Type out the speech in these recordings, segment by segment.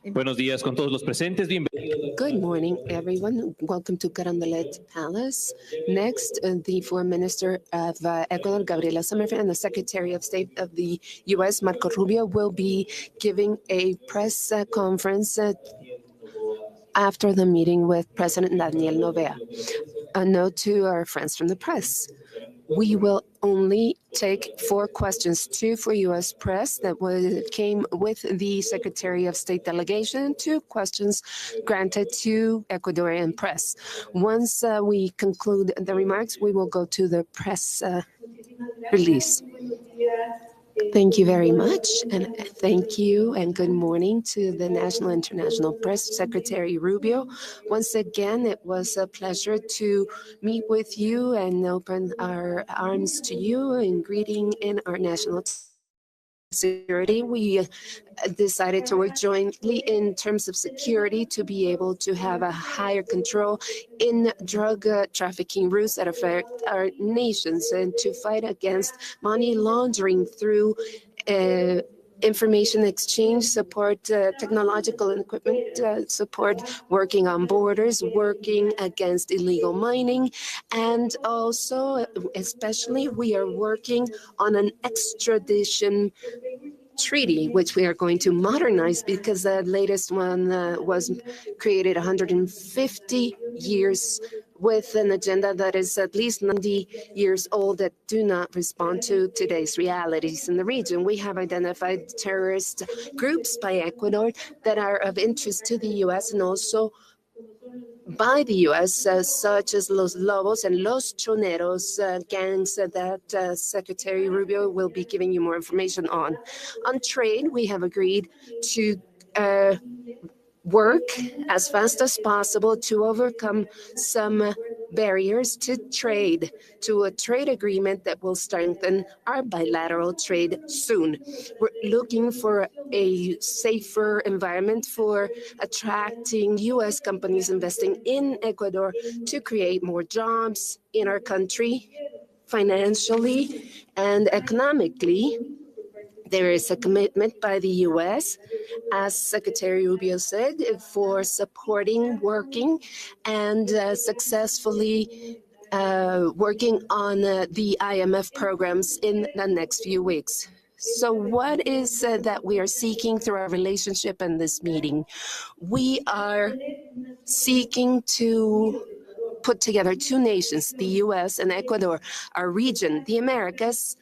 Buenos días con todos los presentes. Bienvenidos. Good morning, everyone. Welcome to Carondelet Palace. Next, the Foreign Minister of Ecuador, Gabriela Sommerfeld, and the Secretary of State of the U.S., Marco Rubio, will be giving a press conference after the meeting with President Daniel Noboa. A note to our friends from the press. We will only take 4 questions, 2 for U.S. press that came with the Secretary of State delegation, 2 questions granted to Ecuadorian press. Once we conclude the remarks, we will go to the press release. Thank you very much, and thank you, and good morning to the National International Press Secretary Rubio. Once again, it was a pleasure to meet with you and open our arms to you in greeting in our national security. We decided to work jointly in terms of security to be able to have a higher control in drug trafficking routes that affect our nations and to fight against money laundering through information exchange, support technological and equipment support, working on borders, working against illegal mining, and also, especially, we are working on an extradition treaty, which we are going to modernize because the latest one was created 150 years with an agenda that is at least 90 years old that do not respond to today's realities in the region. We have identified terrorist groups by Ecuador that are of interest to the U.S. and also by the U.S., such as Los Lobos and Los Choneros gangs that Secretary Rubio will be giving you more information on. On trade, we have agreed to work as fast as possible to overcome some barriers to trade, to a trade agreement that will strengthen our bilateral trade soon. We're looking for a safer environment for attracting U.S. companies investing in Ecuador to create more jobs in our country, financially and economically. There is a commitment by the U.S., as Secretary Rubio said, for supporting, working, and successfully working on the IMF programs in the next few weeks. So what is that we are seeking through our relationship in this meeting? We are seeking to put together 2 nations, the U.S. and Ecuador, our region, the Americas,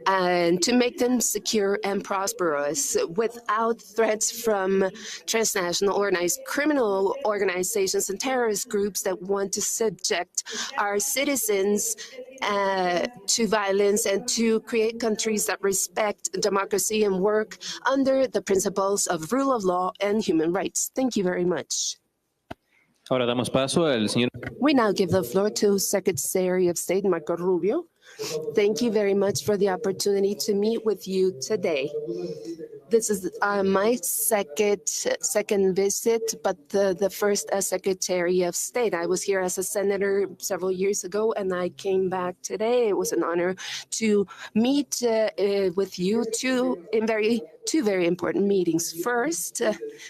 and to make them secure and prosperous without threats from transnational organized criminal organizations and terrorist groups that want to subject our citizens to violence and to create countries that respect democracy and work under the principles of rule of law and human rights. Thank you very much. Ahora damos paso al señor. We now give the floor to Secretary of State Marco Rubio. Thank you very much for the opportunity to meet with you today. This is my second visit, but the first as Secretary of State. I was here as a senator several years ago, and I came back today. It was an honor to meet with you in two very important meetings. First,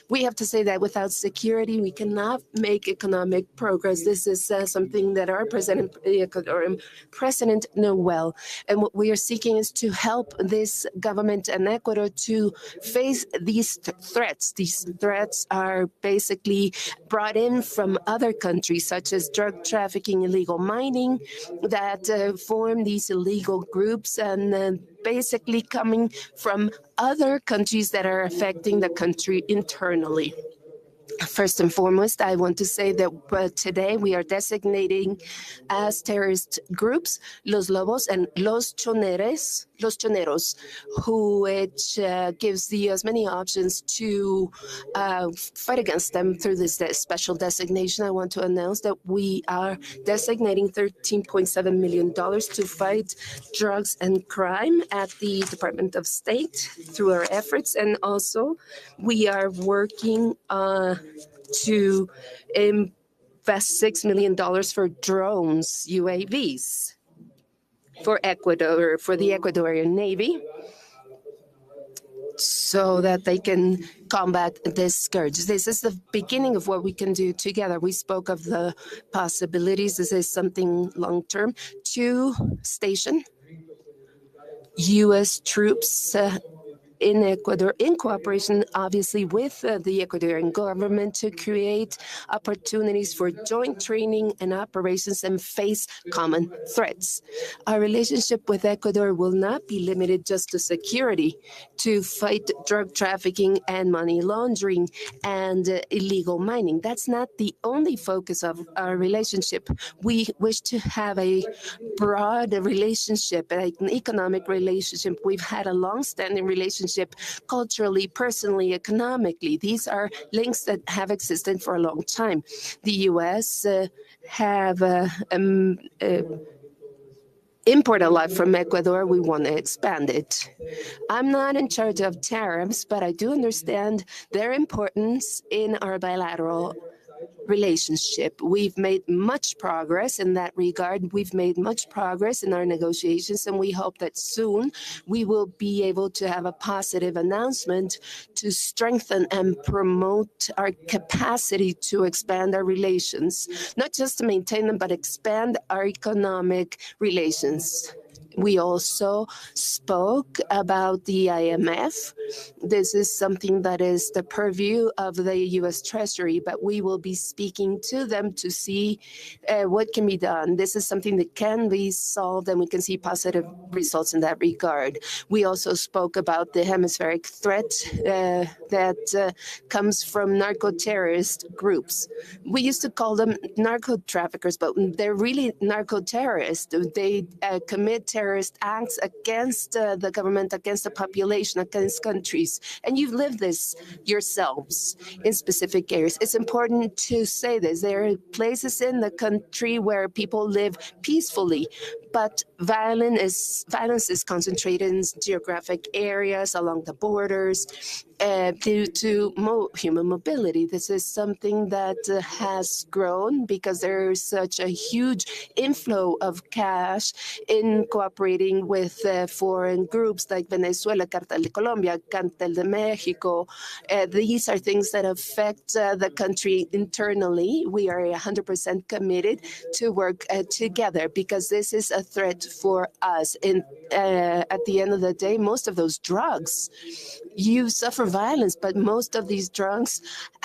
we have to say that without security, we cannot make economic progress. This is something that our president, the Ecuadorian president, know well. And what we are seeking is to help this government and Ecuador to face these threats. These threats are basically brought in from other countries, such as drug trafficking, illegal mining, that form these illegal groups, and basically coming from other countries that are affecting the country internally. First and foremost, I want to say that today we are designating as terrorist groups Los Lobos and Los Choneros, which gives the U.S. many options to fight against them through this special designation. I want to announce that we are designating $13.7 million to fight drugs and crime at the Department of State through our efforts, and also we are working to invest $6 million for drones, UAVs, for Ecuador, for the Ecuadorian Navy. so that they can combat this scourge. This is the beginning of what we can do together. We spoke of the possibilities. This is something long-term. To station U.S. troops in Ecuador, in cooperation, obviously, with the Ecuadorian government to create opportunities for joint training and operations and face common threats. Our relationship with Ecuador will not be limited just to security, to fight drug trafficking and money laundering and illegal mining. That's not the only focus of our relationship. We wish to have a broad relationship, an economic relationship. We've had a long-standing relationship culturally, personally, economically. These are links that have existed for a long time. The U.S. have import a lot from Ecuador. We want to expand it. I'm not in charge of tariffs, but I do understand their importance in our bilateral relationship. We've made much progress in that regard. We've made much progress in our negotiations, and we hope that soon we will be able to have a positive announcement to strengthen and promote our capacity to expand our relations, not just to maintain them, but expand our economic relations. We also spoke about the IMF. This is something that is the purview of the U.S. Treasury, but we will be speaking to them to see what can be done. This is something that can be solved, and we can see positive results in that regard. We also spoke about the hemispheric threat that comes from narco-terrorist groups. We used to call them narco-traffickers, but they're really narco-terrorists. They commit terrorist acts against the government, against the population, against countries. And you've lived this yourselves in specific areas. It's important to say this. There are places in the country where people live peacefully, but violence is concentrated in geographic areas along the borders due to human mobility. This is something that has grown because there's such a huge inflow of cash in cooperating with foreign groups like Venezuela, Cartel de Colombia, Cartel de Mexico. These are things that affect the country internally. We are 100% committed to work together because this is a threat for us. At the end of the day, most of those drugs, you suffer violence, but most of these drugs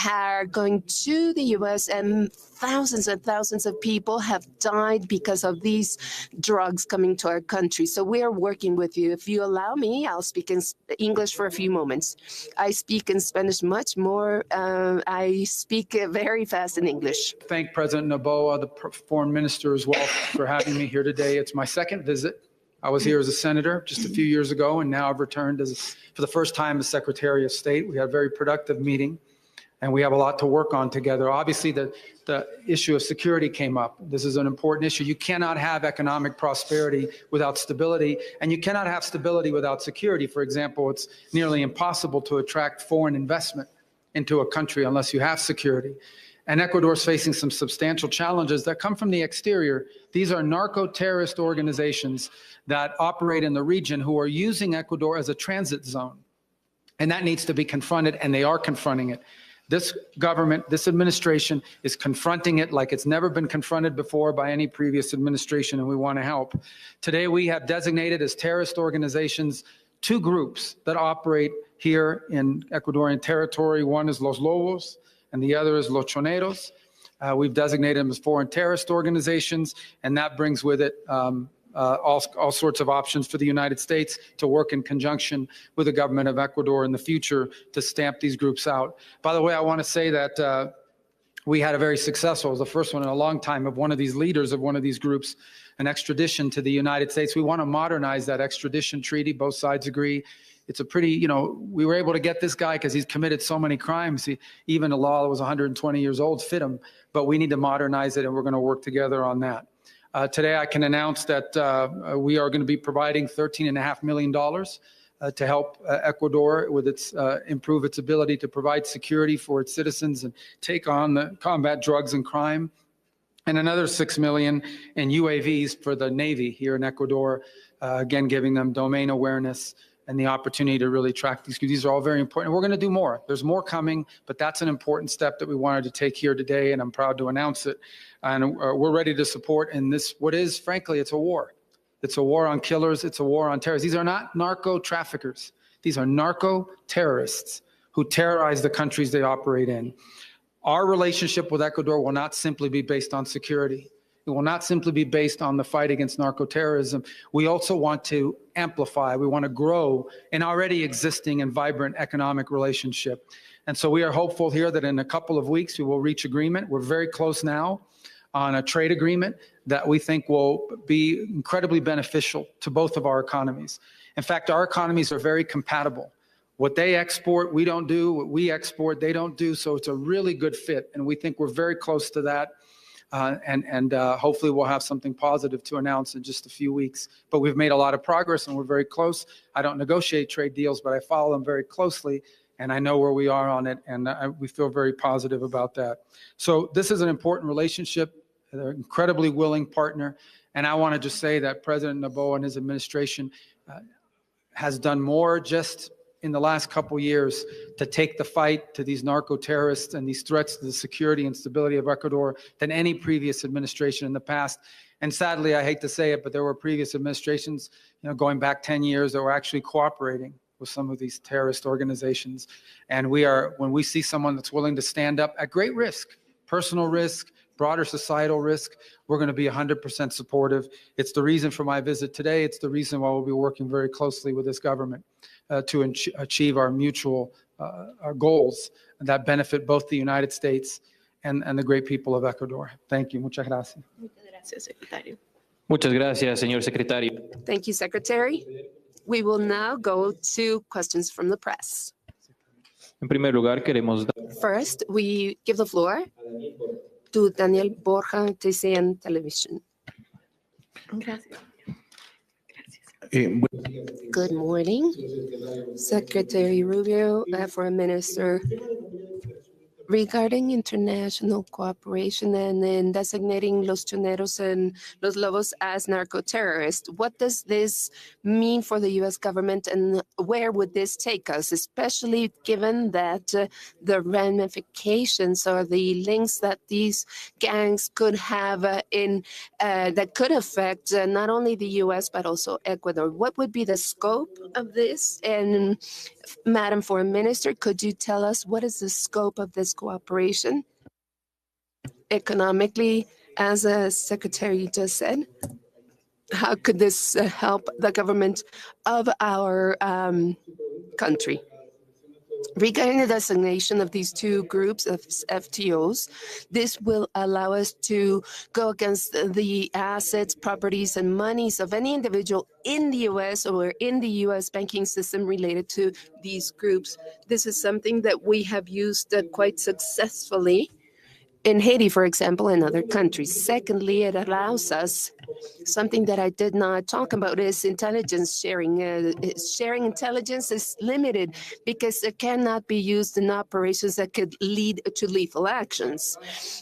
are going to the U.S. and thousands of people have died because of these drugs coming to our country. So we are working with you. If you allow me, I'll speak in English for a few moments. I speak in Spanish much more. I speak very fast in English. Thank President Noboa, the foreign minister as well, for having me here today. It's my second visit. I was here as a senator just a few years ago, and now I've returned for the first time as Secretary of State. We had a very productive meeting, and we have a lot to work on together. Obviously, the issue of security came up. This is an important issue. You cannot have economic prosperity without stability, and you cannot have stability without security. For example, it's nearly impossible to attract foreign investment into a country unless you have security. And Ecuador is facing some substantial challenges that come from the exterior. These are narco-terrorist organizations that operate in the region who are using Ecuador as a transit zone. And that needs to be confronted, and they are confronting it. This government, this administration is confronting it like it's never been confronted before by any previous administration, and we want to help. Today, we have designated as terrorist organizations 2 groups that operate here in Ecuadorian territory. One is Los Lobos, and the other is Los Choneros. We've designated them as foreign terrorist organizations, and that brings with it all sorts of options for the United States to work in conjunction with the government of Ecuador in the future to stamp these groups out. By the way, I want to say that we had a very successful, the first one in a long time, of one of these leaders of one of these groups, an extradition to the United States. We want to modernize that extradition treaty. Both sides agree. It's a pretty, we were able to get this guy because he's committed so many crimes. Even a law that was 120 years old fit him, but we need to modernize it, and we're going to work together on that. Today, I can announce that we are going to be providing $13.5 million to help Ecuador with improve its ability to provide security for its citizens and take on the combat drugs and crime, and another $6 million in UAVs for the Navy here in Ecuador, again, giving them domain awareness and the opportunity to really track these. These are all very important. We're going to do more. There's more coming, but that's an important step that we wanted to take here today, and I'm proud to announce it. And we're ready to support in this, what is, frankly, it's a war. It's a war on killers. It's a war on terrorists. These are not narco traffickers. These are narco terrorists who terrorize the countries they operate in. Our relationship with Ecuador will not simply be based on security. It will not simply be based on the fight against narco-terrorism. We also want to amplify, we want to grow an already existing and vibrant economic relationship. And so we are hopeful here that in a couple of weeks we will reach agreement. We're very close now on a trade agreement that we think will be incredibly beneficial to both of our economies. In fact, our economies are very compatible. What they export, we don't do. What we export, they don't do. So it's a really good fit. And we think we're very close to that. Hopefully we'll have something positive to announce in just a few weeks. But we've made a lot of progress and we're very close. I don't negotiate trade deals, but I follow them very closely and I know where we are on it, and we feel very positive about that. So this is an important relationship. They're an incredibly willing partner, and I want to just say that President Noboa and his administration has done more just in the last couple years to take the fight to these narco-terrorists and these threats to the security and stability of Ecuador than any previous administration in the past. And sadly, I hate to say it, but there were previous administrations, going back 10 years that were actually cooperating with some of these terrorist organizations. And when we see someone that's willing to stand up at great risk, personal risk, broader societal risk, we're going to be 100% supportive. It's the reason for my visit today. It's the reason why we'll be working very closely with this government to achieve our mutual our goals that benefit both the United States and the great people of Ecuador. Thank you. Muchas gracias. Muchas gracias, secretario. Muchas gracias, señor secretario. Thank you, Secretary. We will now go to questions from the press. En primer lugar, queremos dar First, we give the floor to Daniel Borja, TCN Television. Gracias. Good morning, Secretary Rubio, Foreign Minister. Regarding international cooperation and in designating Los Choneros and Los Lobos as narco-terrorists, what does this mean for the U.S. government and where would this take us, especially given that the ramifications or the links that these gangs could have that could affect not only the U.S. but also Ecuador? What would be the scope of this? And Madam Foreign Minister, could you tell us what is the scope of this cooperation economically, as a secretary just said? How could this help the government of our country? Regarding the designation of these two groups of FTOs, this will allow us to go against the assets, properties, and monies of any individual in the U.S. or in the U.S. banking system related to these groups. This is something that we have used quite successfully in Haiti, for example, and other countries. Secondly, it allows us something that I did not talk about is intelligence sharing. Sharing intelligence is limited because it cannot be used in operations that could lead to lethal actions.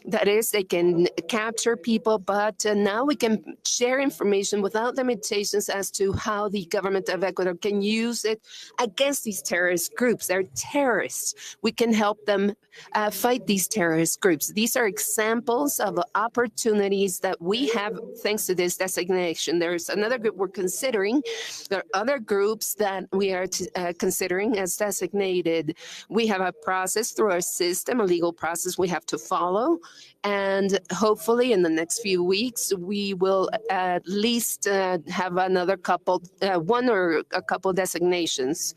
That is, they can capture people, but now we can share information without limitations as to how the government of Ecuador can use it against these terrorist groups. They're terrorists. We can help them fight these terrorist groups. These are examples of opportunities that we have thanks to this designation. There's another group we're considering. There are other groups that we are considering as designated. We have a process through our system, a legal process we have to follow. And hopefully in the next few weeks, we will at least have another couple, one or a couple designations.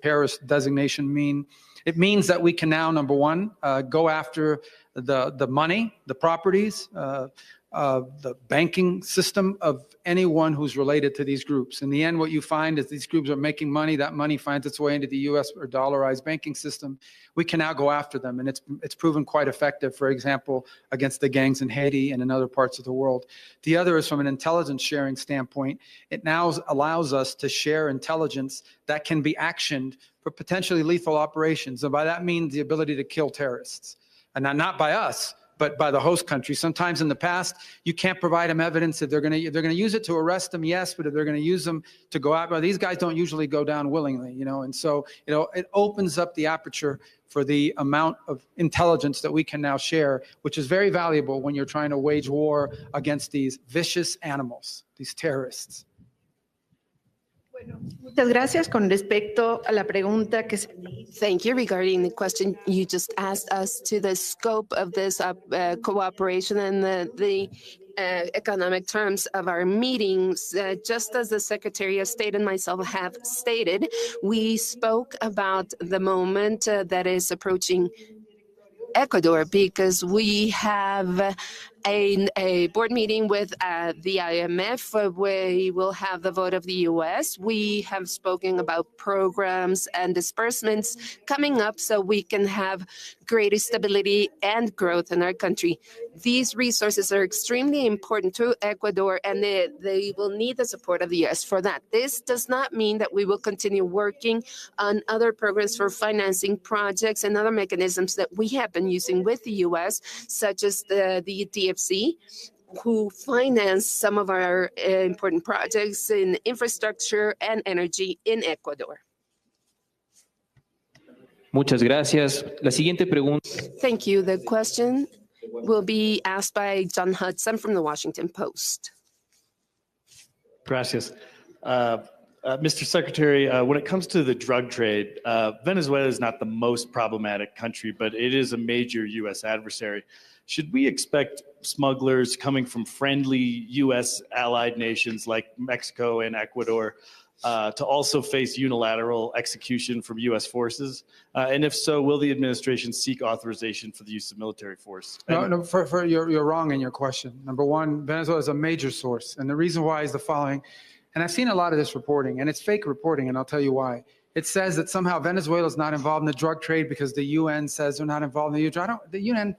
Terrorist designation mean? It means that we can now, number one, go after the money, the properties, the banking system of anyone who's related to these groups. In the end, what you find is these groups are making money. That money finds its way into the U.S. or dollarized banking system. We can now go after them, and it's proven quite effective, for example, against the gangs in Haiti and in other parts of the world. The other is from an intelligence sharing standpoint. It now allows us to share intelligence that can be actioned for potentially lethal operations. And by that means the ability to kill terrorists. And not by us, but by the host country. Sometimes in the past, you can't provide them evidence that they're going to use it to arrest them, yes, but if they're going to use them to go out, well, these guys don't usually go down willingly, and so, it opens up the aperture for the amount of intelligence that we can now share, which is very valuable when you're trying to wage war against these vicious animals, these terrorists. Muchas gracias. Con respecto a la pregunta que se... Thank you. Regarding the question you just asked us to the scope of this cooperation and the economic terms of our meetings, just as the Secretary of State and myself have stated, we spoke about the moment that is approaching Ecuador, because we have a board meeting with the IMF. We will have the vote of the U.S. We have spoken about programs and disbursements coming up so we can have greater stability and growth in our country. These resources are extremely important to Ecuador, and they will need the support of the U.S. for that. This does not mean that we will continue working on other programs for financing projects and other mechanisms that we have been using with the U.S., such as the DFC, who finance some of our important projects in infrastructure and energy in Ecuador. Muchas gracias. La siguiente pregunta. Thank you. The question will be asked by John Hudson from the Washington Post. Gracias. Mr. Secretary, when it comes to the drug trade, Venezuela is not the most problematic country, but it is a major U.S. adversary. Should we expect smugglers coming from friendly U.S. allied nations like Mexico and Ecuador to also face unilateral execution from U.S. forces? And if so, will the administration seek authorization for the use of military force? No, you're wrong in your question. Number one, Venezuela is a major source. And the reason why is the following. And I've seen a lot of this reporting, and it's fake reporting, and I'll tell you why. It says that somehow Venezuela is not involved in the drug trade because the UN says they're not involved in the drug trade.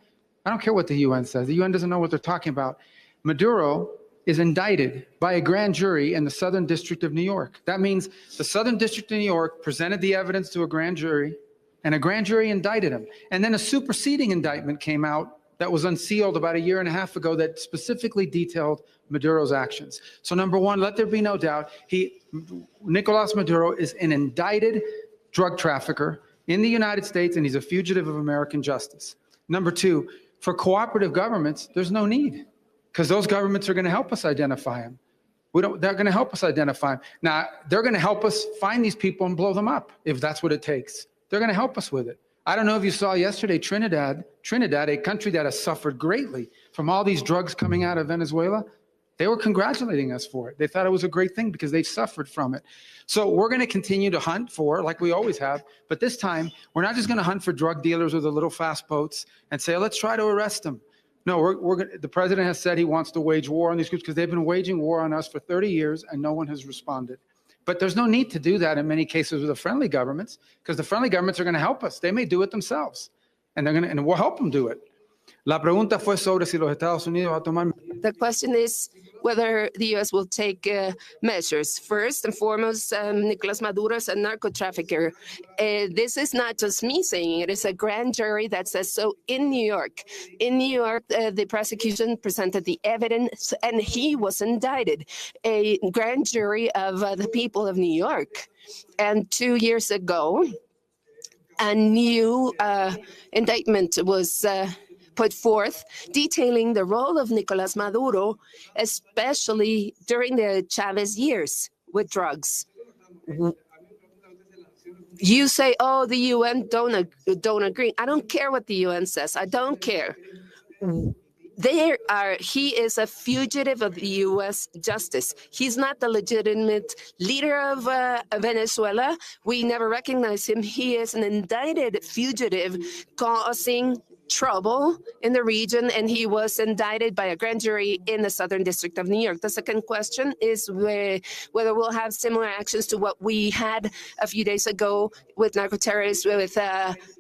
I don't care what the UN says. The UN doesn't know what they're talking about. Maduro is indicted by a grand jury in the Southern District of New York. That means the Southern District of New York presented the evidence to a grand jury, and a grand jury indicted him. And then a superseding indictment came out that was unsealed about a year and a half ago that specifically detailed Maduro's actions. So number one, let there be no doubt, Nicolas Maduro is an indicted drug trafficker in the United States, and he's a fugitive of American justice. Number two, for cooperative governments, there's no need, because those governments are going to help us identify him. They're going to help us identify him. Now, they're going to help us find these people and blow them up, if that's what it takes. They're going to help us with it. I don't know if you saw yesterday, Trinidad, a country that has suffered greatly from all these drugs coming out of Venezuela, they were congratulating us for it. They thought it was a great thing because they've suffered from it. So we're going to continue to hunt for, like we always have, but this time we're not just going to hunt for drug dealers with the little fast boats and say, let's try to arrest them. No, the president has said he wants to wage war on these groups because they've been waging war on us for 30 years and no one has responded. But there's no need to do that in many cases with the friendly governments, because the friendly governments are going to help us. They may do it themselves, and we'll help them do it. La pregunta fue sobre si los Estados Unidos va a tomar. The question is whether the U.S. will take measures. First and foremost, Nicolas Maduro is a narco trafficker. This is not just me saying it. It's a grand jury that says so in New York. In New York, the prosecution presented the evidence, and he was indicted. A grand jury of the people of New York. And 2 years ago, a new indictment was put forth, detailing the role of Nicolas Maduro, especially during the Chavez years with drugs. You say, oh, the UN don't agree. I don't care what the UN says. I don't care. He is a fugitive of the U.S. justice. He's not the legitimate leader of Venezuela. We never recognize him. He is an indicted fugitive causing trouble in the region, and he was indicted by a grand jury in the Southern District of New York. The second question is whether we'll have similar actions to what we had a few days ago with narco-terrorists, with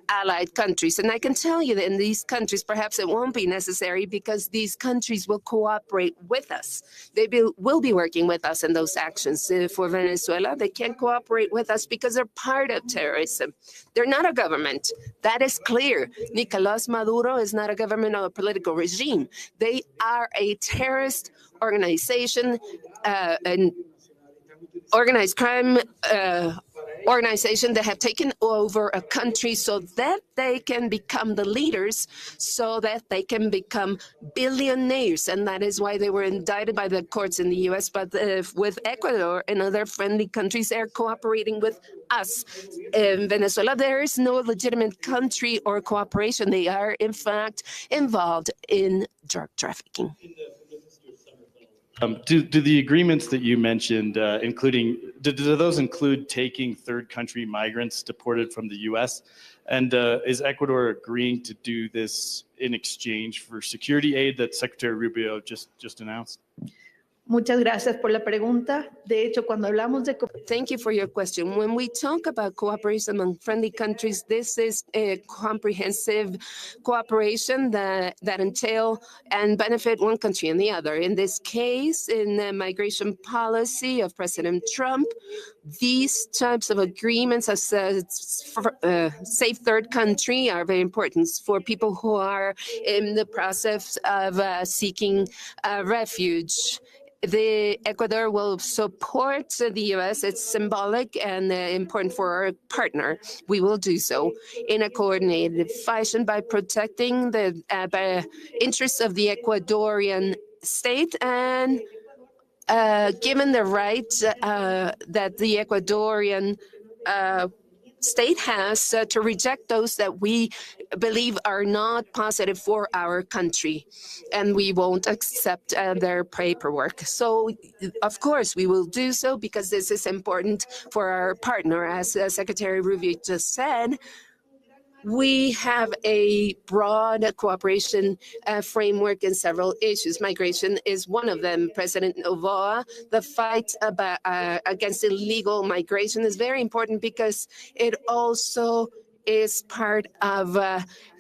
allied countries. And I can tell you that in these countries, perhaps it won't be necessary because these countries will cooperate with us. They will be working with us in those actions. For Venezuela, they can't cooperate with us because they're part of terrorism. They're not a government. That is clear. Nicolás Maduro is not a government or a political regime. They are a terrorist organization, an organized crime organization that have taken over a country so that they can become the leaders, so that they can become billionaires. And that is why they were indicted by the courts in the U.S. But with Ecuador and other friendly countries, they're cooperating with us. In Venezuela, there is no legitimate country or cooperation. They are, in fact, involved in drug trafficking. Do the agreements that you mentioned, do those include taking third country migrants deported from the U.S.? And is Ecuador agreeing to do this in exchange for security aid that Secretary Rubio just announced? Muchas gracias por la pregunta. De hecho, cuando hablamos de Thank you for your question. When we talk about cooperation among friendly countries, this is a comprehensive cooperation that entail and benefit one country and the other. In this case, in the migration policy of President Trump, these types of agreements as a safe third country are very important for people who are in the process of seeking refuge. The Ecuador will support the U.S. It's symbolic and important for our partner. We will do so in a coordinated fashion by protecting the interests of the Ecuadorian state and given the right that the Ecuadorian state has to reject those that we believe are not positive for our country, and we won't accept their paperwork. So, of course, we will do so because this is important for our partner. As Secretary Rubio just said, we have a broad cooperation framework in several issues. Migration is one of them. President Novoa, the fight against illegal migration is very important because it also is part of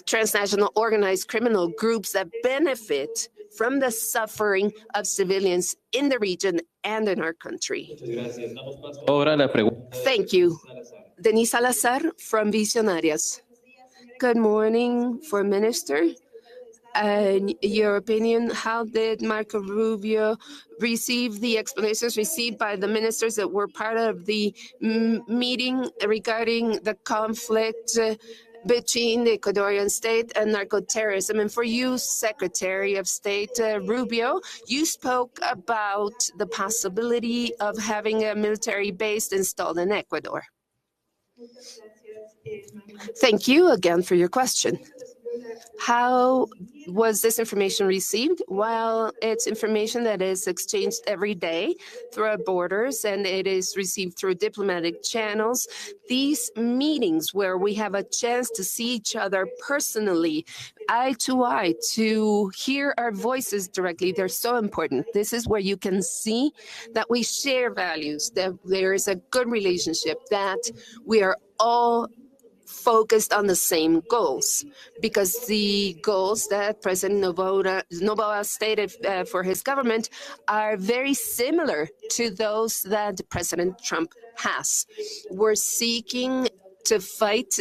transnational organized criminal groups that benefit from the suffering of civilians in the region and in our country. Thank you. Denise Salazar from Visionarias. Good morning, for Minister. In your opinion, how did Marco Rubio receive the explanations received by the ministers that were part of the meeting regarding the conflict between the Ecuadorian state and narco-terrorism? And for you, Secretary of State Rubio, you spoke about the possibility of having a military base installed in Ecuador. Thank you again for your question. How was this information received? Well, it's information that is exchanged every day through our borders, and it is received through diplomatic channels. These meetings where we have a chance to see each other personally, eye to eye, to hear our voices directly, they're so important. This is where you can see that we share values, that there is a good relationship, that we are all focused on the same goals, because the goals that President Noboa stated for his government are very similar to those that President Trump has. We're seeking to fight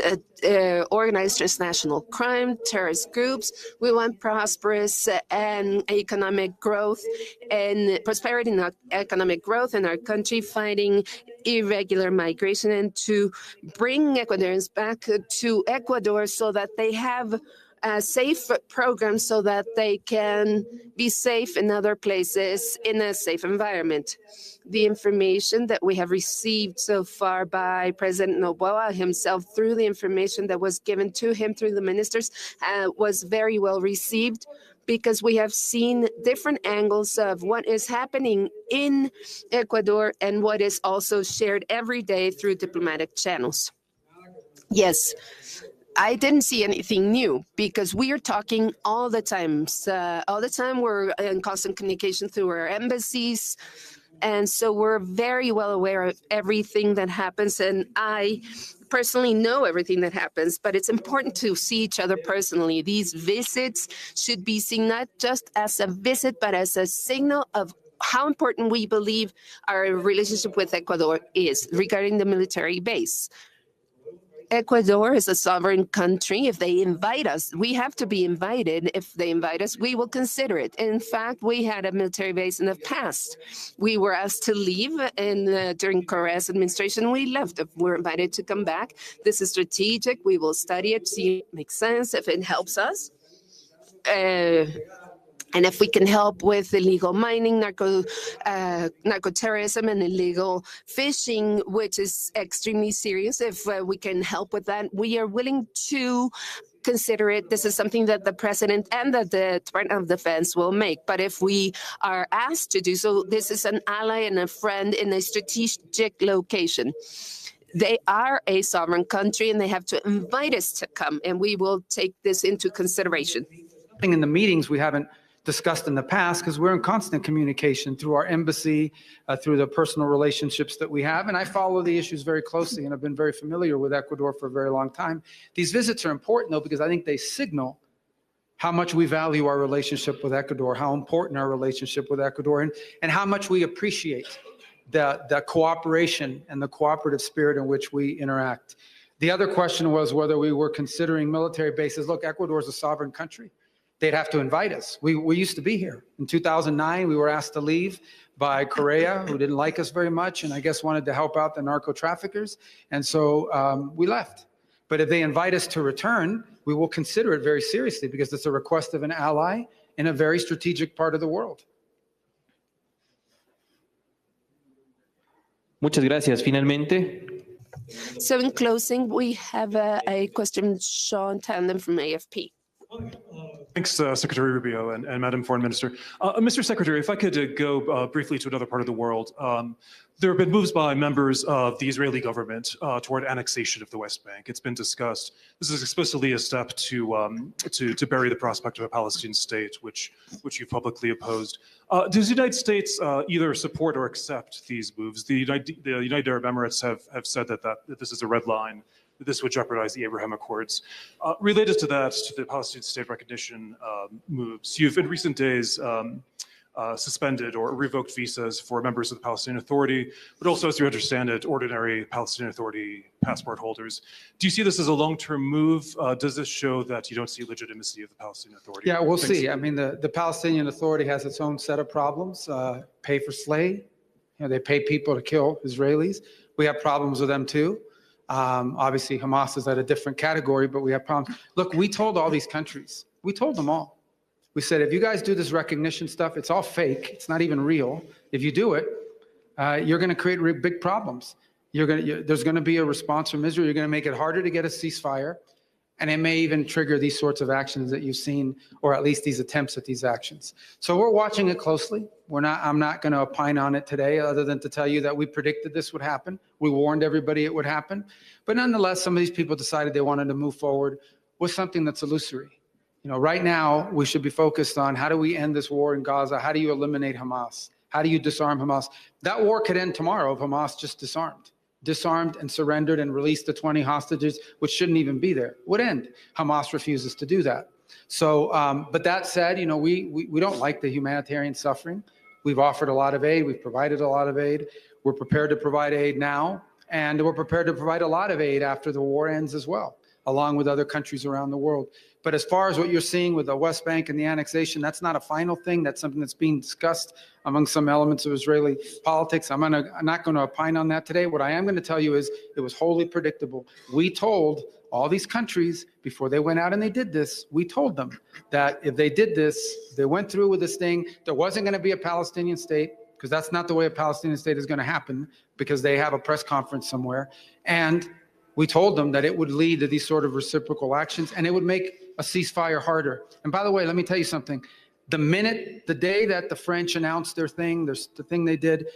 organized transnational crime, terrorist groups. We want prosperous and economic growth and prosperity and economic growth in our country, fighting irregular migration, and to bring Ecuadorians back to Ecuador so that they have a safe program so that they can be safe in other places in a safe environment. The information that we have received so far by President Noboa himself through the information that was given to him through the ministers was very well received, because we have seen different angles of what is happening in Ecuador and what is also shared every day through diplomatic channels. Yes, I didn't see anything new because we are talking all the time. All the time we're in constant communication through our embassies, And so we're very well aware of everything that happens. And I personally know everything that happens, but it's important to see each other personally. These visits should be seen not just as a visit, but as a signal of how important we believe our relationship with Ecuador is regarding the military base. Ecuador is a sovereign country. If they invite us, we have to be invited. If they invite us, we will consider it. In fact, we had a military base in the past. We were asked to leave during Correa's administration. We left. If we're invited to come back, this is strategic. We will study it, see if it makes sense, if it helps us. And if we can help with illegal mining, narco-terrorism, and illegal fishing, which is extremely serious, if we can help with that, we are willing to consider it. This is something that the president and the Department of Defense will make. But if we are asked to do so, this is an ally and a friend in a strategic location. They are a sovereign country, and they have to invite us to come, and we will take this into consideration. In the meetings we haven't discussed in the past, because we're in constant communication through our embassy, through the personal relationships that we have. And I follow the issues very closely and have been very familiar with Ecuador for a very long time. These visits are important, though, because I think they signal how much we value our relationship with Ecuador, how important our relationship with Ecuador, and how much we appreciate the cooperation and the cooperative spirit in which we interact. The other question was whether we were considering military bases. Look, Ecuador is a sovereign country. They'd have to invite us. We used to be here. In 2009, we were asked to leave by Correa, who didn't like us very much and I guess wanted to help out the narco traffickers. And so we left. But if they invite us to return, we will consider it very seriously because it's a request of an ally in a very strategic part of the world. Muchas gracias. Finalmente. So in closing, we have a question, Sean Tandem from AFP. Thanks, Secretary Rubio and Madam Foreign Minister. Mr. Secretary, if I could go briefly to another part of the world. There have been moves by members of the Israeli government toward annexation of the West Bank. It's been discussed. This is explicitly a step to bury the prospect of a Palestinian state, which you've publicly opposed. Does the United States either support or accept these moves? The United Arab Emirates have said that this is a red line. This would jeopardize the Abraham Accords. Related to that, to the Palestinian state recognition moves, you've in recent days suspended or revoked visas for members of the Palestinian Authority, but also, as you understand it, ordinary Palestinian Authority passport holders. Do you see this as a long-term move? Does this show that you don't see legitimacy of the Palestinian Authority? Yeah, we'll see. I mean, the Palestinian Authority has its own set of problems. Pay for slay. They pay people to kill Israelis. We have problems with them too. Obviously, Hamas is at a different category, but we have problems. Look, we told all these countries, we told them all. We said, if you guys do this recognition stuff, it's all fake. It's not even real. If you do it, you're going to create big problems. There's going to be a response from Israel. You're going to make it harder to get a ceasefire. And it may even trigger these sorts of actions that you've seen, or at least these attempts at these actions. So we're watching it closely. I'm not going to opine on it today, other than to tell you that we predicted this would happen. We warned everybody it would happen. But nonetheless, some of these people decided they wanted to move forward with something that's illusory. Right now, we should be focused on how do we end this war in Gaza? How do you eliminate Hamas? How do you disarm Hamas? That war could end tomorrow if Hamas just disarmed and surrendered and released the 20 hostages, which shouldn't even be there. Would end. Hamas refuses to do that. So, but that said, we don't like the humanitarian suffering. We've offered a lot of aid. We've provided a lot of aid. We're prepared to provide aid now, and we're prepared to provide a lot of aid after the war ends as well, along with other countries around the world. But as far as what you're seeing with the West Bank and the annexation, that's not a final thing. That's something that's being discussed among some elements of Israeli politics. I'm not going to opine on that today. What I am going to tell you is it was wholly predictable. We told all these countries before they went out and they did this, we told them that if they did this, they went through with this thing, there wasn't going to be a Palestinian state, because that's not the way a Palestinian state is going to happen, because they have a press conference somewhere. And we told them that it would lead to these sort of reciprocal actions, and it would make a ceasefire harder. And by the way, let me tell you something. The day that the French announced their thing, the thing they did,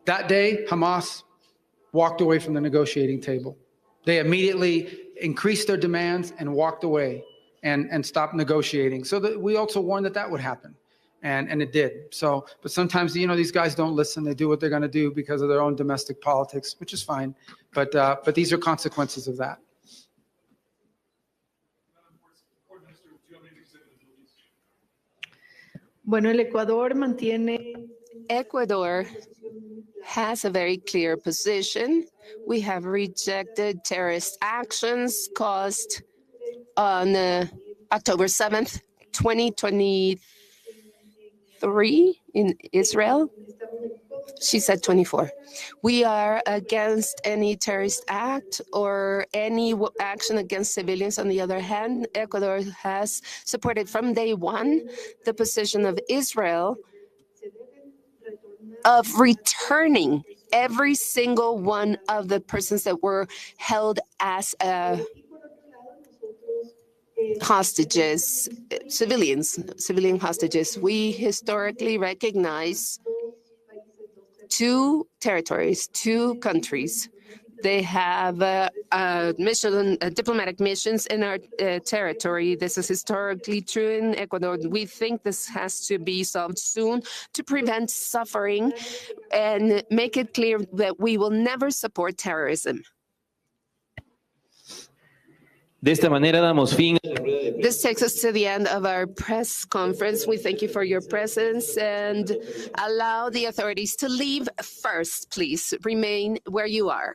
that day, Hamas walked away from the negotiating table. They immediately increased their demands and walked away and stopped negotiating. So we also warned that would happen. And it did. So, but sometimes, these guys don't listen. They do what they're going to do because of their own domestic politics, which is fine. But these are consequences of that. Bueno, el Ecuador mantiene Ecuador has a very clear position. We have rejected terrorist actions caused on October 7th, 2023 in Israel. She said 24. We are against any terrorist act or any action against civilians. On the other hand, Ecuador has supported from day one the position of Israel of returning every single one of the persons that were held as hostages, civilian hostages. We historically recognize two territories, two countries. They have diplomatic missions in our territory. This is historically true in Ecuador. We think this has to be solved soon to prevent suffering and make it clear that we will never support terrorism. De esta manera damos fin. This takes us to the end of our press conference. We thank you for your presence and allow the authorities to leave first, please. Remain where you are.